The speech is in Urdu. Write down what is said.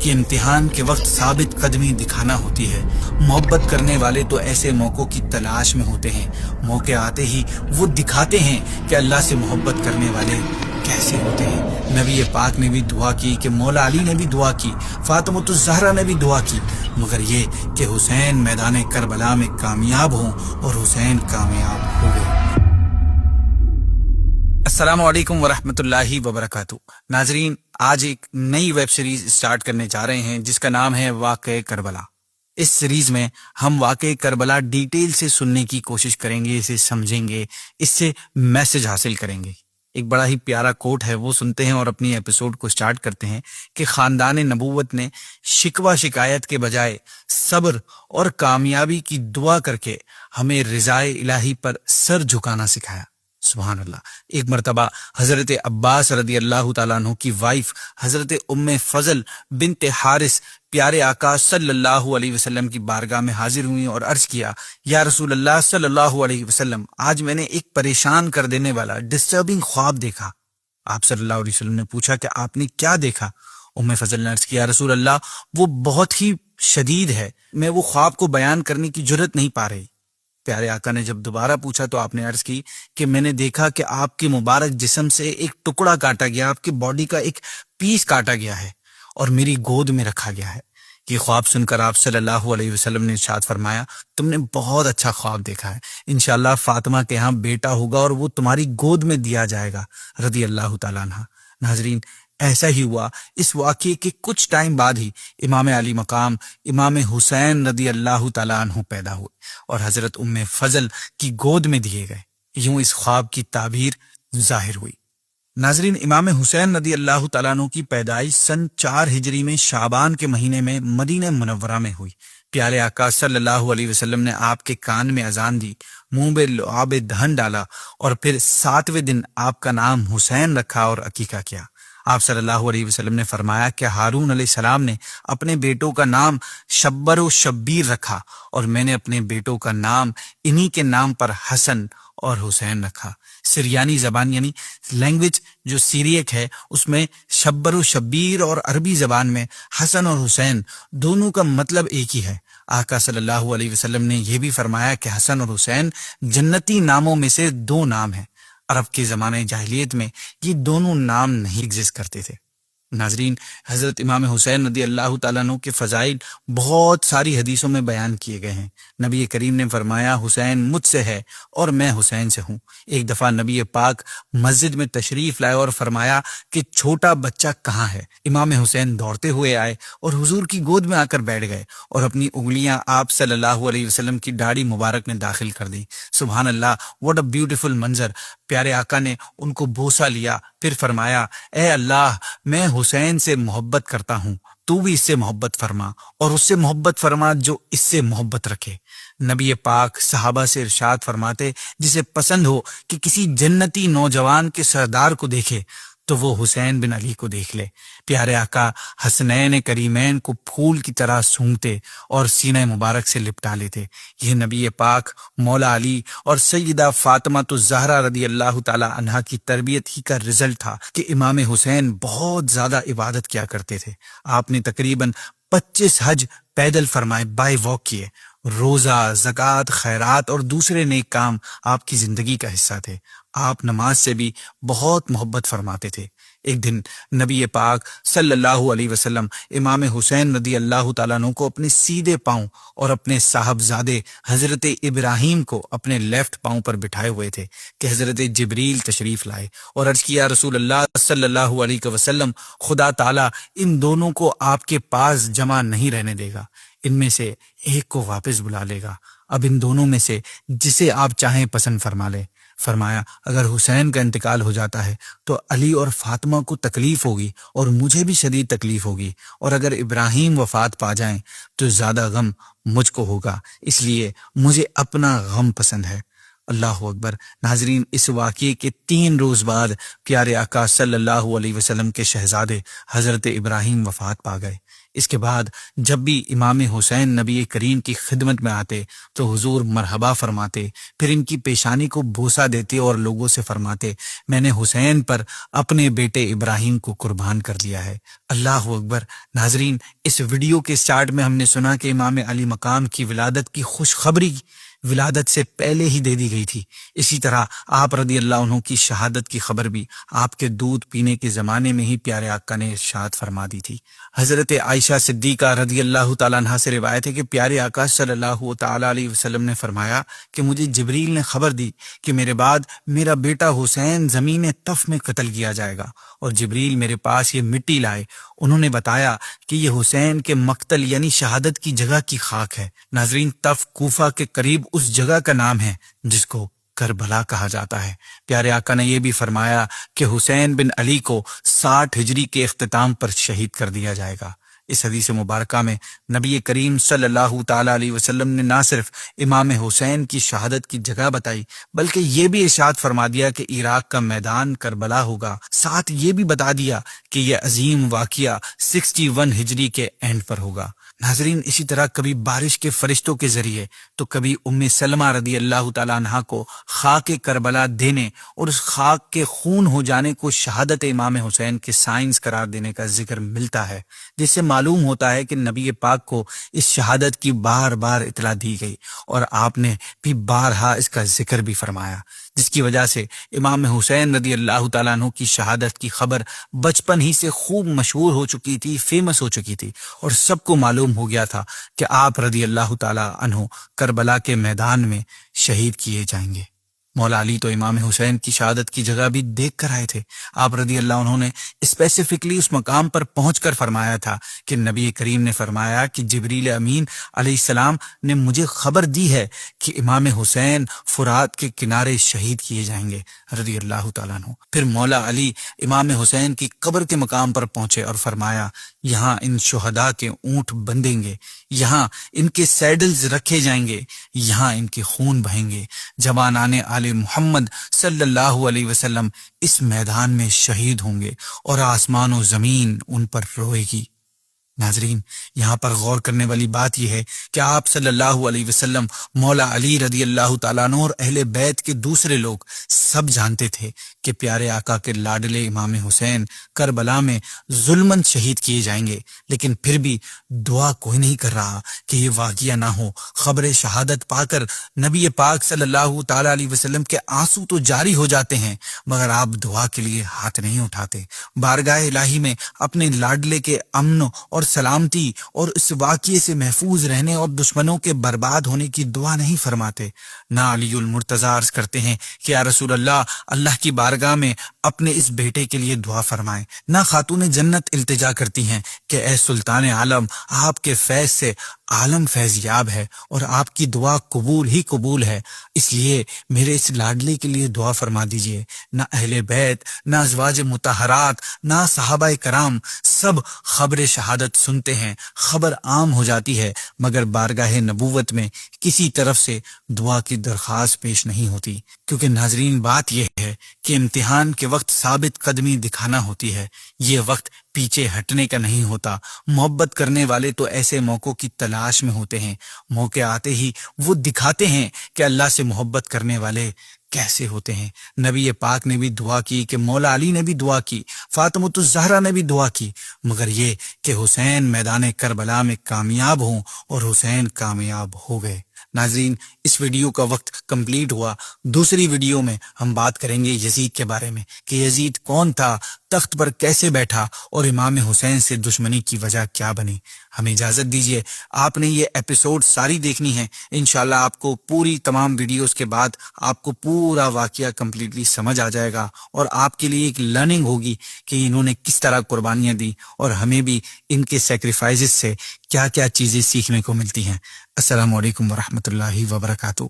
کہ امتحان کے وقت ثابت قدمی دکھانا ہوتی ہے۔ محبت کرنے والے تو ایسے موقعوں کی تلاش میں ہوتے ہیں، موقع آتے ہی وہ دکھاتے ہیں کہ اللہ سے محبت کرنے والے کیسے ہوتے ہیں۔ نبی پاک نے بھی دعا کی کہ مولا علی نے بھی دعا کی، فاطمۃ الزہرا نے بھی دعا کی، مگر یہ کہ حسین میدان کربلا میں کامیاب ہوں، اور حسین کامیاب ہو گئے۔ السلام علیکم ورحمۃ اللہ وبرکاتہ۔ ناظرین، آج ایک نئی ویب سیریز سٹارٹ کرنے جا رہے ہیں جس کا نام ہے واقعہ کربلا۔ اس سیریز میں ہم واقعہ کربلا ڈیٹیل سے سننے کی کوشش کریں گے، اسے سمجھیں گے، اس سے میسج حاصل کریں گے۔ ایک بڑا ہی پیارا کوٹ ہے، وہ سنتے ہیں اور اپنی ایپیسوڈ کو سٹارٹ کرتے ہیں کہ خاندان نبوت نے شکوہ شکایت کے بجائے صبر اور کامیابی کی دعا کر کے ہمیں رضائے الہی پر سر جھکانا سکھایا۔ سبحان اللہ۔ ایک مرتبہ حضرت عباس رضی اللہ تعالیٰ عنہ کی وائف حضرت ام فضل بنت حارث پیارے آقا صلی اللہ علیہ وسلم کی بارگاہ میں حاضر ہوئی اور عرض کیا، یا رسول اللہ صلی اللہ علیہ وسلم، آج میں نے ایک پریشان کر دینے والا ڈسٹربنگ خواب دیکھا۔ آپ صلی اللہ علیہ وسلم نے پوچھا کہ آپ نے کیا دیکھا؟ ام فضل نے عرض کیا، رسول اللہ، وہ بہت ہی شدید ہے، میں وہ خواب کو بیان کرنے کی جرت نہیں پا رہی۔ پیارے آقا نے جب دوبارہ پوچھا تو آپ نے عرض کی کہ میں نے دیکھا کہ آپ کے مبارک جسم سے ایک ٹکڑا کاٹا گیا، آپ کی باڈی کا ایک پیس کاٹا گیا ہے اور میری گود میں رکھا گیا ہے۔ یہ خواب سن کر آپ صلی اللہ علیہ وسلم نے ارشاد فرمایا، تم نے بہت اچھا خواب دیکھا ہے، انشاءاللہ فاطمہ کے ہاں بیٹا ہوگا اور وہ تمہاری گود میں دیا جائے گا، رضی اللہ تعالیٰ عنہ۔ ناظرین، ایسا ہی ہوا۔ اس واقعے کے کچھ ٹائم بعد ہی امام علی مقام امام حسین رضی اللہ تعالیٰ عنہ پیدا ہوئے اور حضرت ام فضل کی گود میں دیے گئے۔ یوں اس خواب کی تعبیر ظاہر ہوئی۔ ناظرین، امام حسین رضی اللہ تعالیٰ عنہ کی پیدائش سن 4 ہجری میں شعبان کے مہینے میں مدینہ منورہ میں ہوئی۔ پیارے آقا صلی اللہ علیہ وسلم نے آپ کے کان میں اذان دی، منہ میں لعاب دہن ڈالا اور پھر 7ویں دن آپ کا نام حسین رکھا اور عقیقہ کیا۔ آپ صلی اللہ علیہ وسلم نے فرمایا کہ ہارون علیہ السلام نے اپنے بیٹوں کا نام شبر و شبیر رکھا اور میں نے اپنے بیٹوں کا نام انہی کے نام پر حسن اور حسین رکھا۔ سریانی زبان یعنی لینگویج جو سیریک ہے، اس میں شبر و شبیر اور عربی زبان میں حسن اور حسین دونوں کا مطلب ایک ہی ہے۔ آقا صلی اللہ علیہ وسلم نے یہ بھی فرمایا کہ حسن اور حسین جنتی ناموں میں سے 2 نام ہیں۔ عرب کے زمانے جاہلیت میں یہ دونوں نام نہیں ایگزسٹ کرتے تھے۔ ناظرین، حضرت امام حسین رضی اللہ تعالیٰ عنہ کے فضائل بہت ساری حدیثوں میں بیان کیے گئے ہیں۔ نبی کریم نے فرمایا، حسین مجھ سے ہے اور میں حسین سے ہوں۔ ایک دفعہ نبی پاک مسجد میں تشریف لائے اور فرمایا کہ چھوٹا بچہ کہاں ہے؟ امام حسین دوڑتے ہوئے آئے اور حضور کی گود میں آ کر بیٹھ گئے اور اپنی انگلیاں آپ صلی اللہ علیہ وسلم کی داڑھی مبارک میں داخل کر دی۔ سبحان اللہ، واٹ اے بیوٹیفل منظر۔ پیارے آقا نے ان کو بوسہ لیا، پھر فرمایا، اے اللہ، میں حسین سے محبت کرتا ہوں، تو بھی اس سے محبت فرما اور اس سے محبت فرما جو اس سے محبت رکھے۔ نبی پاک صحابہ سے ارشاد فرماتے، جسے پسند ہو کہ کسی جنتی نوجوان کے سردار کو دیکھے تو وہ حسین بن علی کو دیکھ لے۔ پیارے آقا حسنین کریمین کو پھول کی طرح سونگتے اور سینہ مبارک سے لپٹا لیتے۔ یہ نبی پاک، مولا علی اور سیدہ فاطمہ الزہرا رضی اللہ تعالی عنہا کی تربیت ہی کا رزلٹ تھا کہ امام حسین بہت زیادہ عبادت کیا کرتے تھے۔ آپ نے تقریباً 25 حج پیدل فرمائے، بائی واک کیے۔ روزہ، زکوٰۃ، خیرات اور دوسرے نیک کام آپ کی زندگی کا حصہ تھے۔ آپ نماز سے بھی بہت محبت فرماتے تھے۔ ایک دن نبی پاک صلی اللہ علیہ وسلم امام حسین رضی اللہ تعالیٰ عنہ کو اپنے سیدھے پاؤں اور اپنے صاحبزادے حضرت ابراہیم کو اپنے لیفٹ پاؤں پر بٹھائے ہوئے تھے کہ حضرت جبریل تشریف لائے اور عرض کیا، رسول اللہ صلی اللہ علیہ وسلم، خدا تعالیٰ ان دونوں کو آپ کے پاس جمع نہیں رہنے دے گا، ان میں سے ایک کو واپس بلا لے گا۔ اب ان دونوں میں سے جسے آپ چاہیں پسند فرما لیں۔ فرمایا، اگر حسین کا انتقال ہو جاتا ہے تو علی اور فاطمہ کو تکلیف ہوگی اور مجھے بھی شدید تکلیف ہوگی، اور اگر ابراہیم وفات پا جائیں تو زیادہ غم مجھ کو ہوگا، اس لیے مجھے اپنا غم پسند ہے۔ اللہ اکبر۔ ناظرین، اس واقعے کے 3 روز بعد پیارے آقا صلی اللہ علیہ وسلم کے شہزادے حضرت ابراہیم وفات پا گئے۔ اس کے بعد جب بھی امام حسین نبی کریم کی خدمت میں آتے تو حضور مرحبا فرماتے، پھر ان کی پیشانی کو بوسہ دیتے اور لوگوں سے فرماتے، میں نے حسین پر اپنے بیٹے ابراہیم کو قربان کر دیا ہے۔ اللہ اکبر۔ ناظرین، اس ویڈیو کے سٹارٹ میں ہم نے سنا کہ امام علی مقام کی ولادت کی خوشخبری ولادت سے پہلے ہی دے دی گئی تھی۔ اسی طرح آپ رضی اللہ عنہ کی شہادت کی خبر بھی آپ کے دودھ پینے کے زمانے میں ہی پیارے آقا نے ارشاد فرما دی تھی۔ حضرت عائشہ صدیقہ رضی اللہ تعالیٰ عنہ سے روایت ہے کہ پیارے آقا صلی اللہ تعالیٰ علیہ وسلم نے فرمایا کہ مجھے جبریل نے خبر دی کہ میرے بعد میرا بیٹا حسین زمین طف میں قتل کیا جائے گا، اور جبریل میرے پاس یہ مٹی لائے۔ انہوں نے بتایا کہ یہ حسین کے مقتل یعنی شہادت کی جگہ کی خاک ہے۔ ناظرین، طف کوفہ کے قریب اس جگہ کا نام ہے جس کو کربلا کہا جاتا ہے۔ پیارے آقا نے یہ بھی فرمایا کہ حسین بن علی کو 60 ہجری کے اختتام پر شہید کر دیا جائے گا۔ اس حدیث مبارکہ میں نبی کریم صلی اللہ تعالیٰ علیہ وسلم نے نہ صرف امام حسین کی شہادت کی جگہ بتائی بلکہ یہ بھی ارشاد فرما دیا کہ عراق کا میدان کربلا ہوگا۔ ساتھ یہ بھی بتا دیا کہ یہ عظیم واقعہ 61 ہجری کے اینڈ پر ہوگا۔ ناظرین، اسی طرح کبھی بارش کے فرشتوں کے ذریعے تو کبھی ام سلمہ رضی اللہ تعالیٰ عنہا کو خاک کربلا دینے اور اس خاک کے خون ہو جانے کو شہادت امام حسین کے سائنس قرار دینے کا ذکر ملتا ہے، جس سے معلوم ہوتا ہے کہ نبی پاک کو اس شہادت کی بار بار اطلاع دی گئی اور آپ نے بھی بارہا اس کا ذکر بھی فرمایا، جس کی وجہ سے امام حسین رضی اللہ تعالیٰ عنہ کی شہادت کی خبر بچپن ہی سے خوب مشہور ہو چکی تھی، فیمس ہو چکی تھی، اور سب کو معلوم ہو گیا تھا کہ آپ رضی اللہ تعالیٰ عنہ کربلا کے میدان میں شہید کیے جائیں گے۔ مولا علی تو امام حسین کی شہادت کی جگہ بھی دیکھ کر آئے تھے۔ آپ رضی اللہ عنہ نے اسپیسیفکلی اس مقام پر پہنچ کر فرمایا تھا کہ نبی کریم نے فرمایا کہ جبریل امین علیہ السلام نے مجھے خبر دی ہے کہ امام حسین فرات کے کنارے شہید کیے جائیں گے رضی اللہ تعالیٰ عنہ۔ پھر مولا علی امام حسین کی قبر کے مقام پر پہنچے اور فرمایا، یہاں ان شہداء کے اونٹ بندھیں گے، یہاں ان کے سیڈلز رکھے جائیں گے، یہاں ان کے خون بہیں گے، جوانان آل محمد صلی اللہ علیہ وسلم اس میدان میں شہید ہوں گے اور آسمان و زمین ان پر روئے گی۔ ناظرین، یہاں پر غور کرنے والی بات یہ ہے کہ آپ صلی اللہ علیہ وسلم، مولا علی رضی اللہ تعالیٰ عنہ اور اہل بیت کے دوسرے لوگ سب جانتے تھے کہ پیارے آقا کے لاڈلے امام حسین کربلا میں ظلماً شہید کیے جائیں گے، لیکن پھر بھی دعا کوئی نہیں کر رہا کہ یہ واقعہ نہ ہو۔ خبر شہادت پا کر نبی پاک صلی اللہ تعالیٰ علیہ وسلم کے آنسو تو جاری ہو جاتے ہیں مگر آپ دعا کے لیے ہاتھ نہیں اٹھاتے، بارگاہ الہی میں اپنے لاڈلے کے امن اور سلامتی اور اس واقعے سے محفوظ رہنے اور دشمنوں کے برباد ہونے کی دعا نہیں فرماتے۔ نہ علی المرتضیٰ عرض کرتے ہیں کہ یا رسول اللہ کی بارگاہ میں اپنے اس بیٹے کے لیے دعا فرمائیں، نہ خاتون جنت التجا کرتی ہیں کہ اے سلطان عالم، آپ کے فیض سے عالم فیض یاب ہے اور آپ کی دعا قبول ہی قبول ہے، اس لیے میرے اس لاڈلے کے لیے دعا فرما دیجئے۔ نہ اہل بیت، نہ ازواج مطہرات، نہ صحابہ کرام سب خبر شہادت سنتے ہیں، خبر عام ہو جاتی ہے، مگر بارگاہ نبوت میں کسی طرف سے دعا کی درخواست پیش نہیں ہوتی، کیونکہ ناظرین بات یہ ہے کہ امتحان کے وقت ثابت قدمی دکھانا ہوتی ہے، یہ وقت پیچھے ہٹنے کا نہیں ہوتا۔ محبت کرنے والے تو ایسے موقعوں کی تلاش میں ہوتے ہیں، موقع آتے ہی وہ دکھاتے ہیں کہ اللہ سے محبت کرنے والے کیسے ہوتے ہیں۔ نبی پاک نے بھی دعا کی کہ مولا علی نے بھی دعا کی، فاطمۃ الزہرا نے بھی دعا کی، مگر یہ کہ حسین میدان کربلا میں کامیاب ہوں، اور حسین کامیاب ہو گئے۔ ناظرین، اس ویڈیو کا وقت کمپلیٹ ہوا۔ دوسری ویڈیو میں ہم بات کریں گے یزید کے بارے میں کہ یزید کون تھا، تخت پر کیسے بیٹھا اور امام حسین سے دشمنی کی وجہ کیا بنی۔ ہمیں اجازت دیجیے، آپ نے یہ ایپیسوڈ ساری دیکھنی ہے، انشاءاللہ آپ کو پوری تمام ویڈیوز کے بعد آپ کو پورا واقعہ کمپلیٹلی سمجھ آ جائے گا، اور آپ کے لیے ایک لرننگ ہوگی کہ انہوں نے کس طرح قربانیاں دی اور ہمیں بھی ان کے سیکریفائسز سے کیا کیا چیزیں سیکھنے کو ملتی ہیں۔ السلام علیکم ورحمۃ اللہ وبرکاتہ۔